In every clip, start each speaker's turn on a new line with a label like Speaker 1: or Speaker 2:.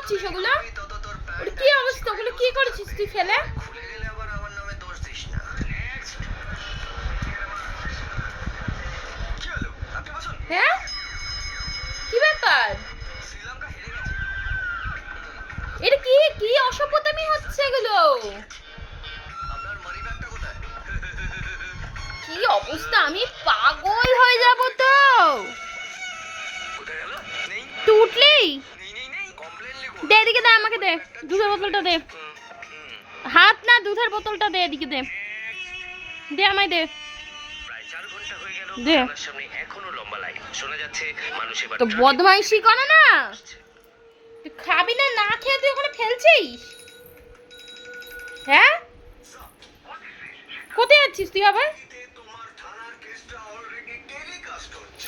Speaker 1: করছিস ওগুলো? ওর কি অবস্থা? ওগুলো কি করেছিস তুই ফেলে? হ্যাঁ, কি ব্যাপার? এটা কি কি অসভ্যতামি হচ্ছে এগুলো? কি অবস্থা, আমি পাগল হয়ে যাব তো। তুই উঠলি? দে এদিকে, দে আমাকে, দে দুধের বোতলটা দে। হাত না, দুধের বোতলটা দে, এদিকে দে, দে আমায় দে। দে। তো বদমাইশি করে না, তুই খাবি না, না খেয়ে তুই ওখানে ফেলছিস? হ্যাঁ, কোথায় যাচ্ছিস তুই আবার?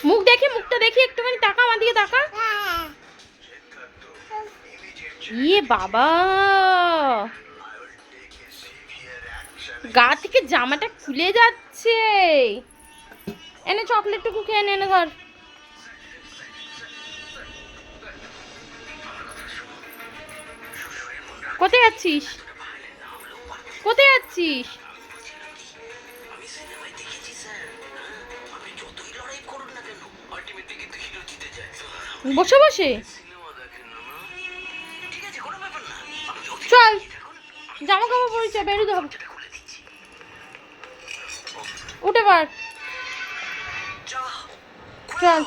Speaker 1: মুখ দেখি, মুখটা দেখি একটুখানি, তাকা আমার দিকে, তাকা। ইয়ে বাবা, গা থেকে জামাটা খুলে যাচ্ছে। এনে চকলেটটুকু খেয়ে নে, এনে ধর। কোথায় যাচ্ছিস? কোথায় যাচ্ছিস? বসে বসে চল, জামা কাপড় পরেছে, বেরোতে হবে। উঠে পার, চল।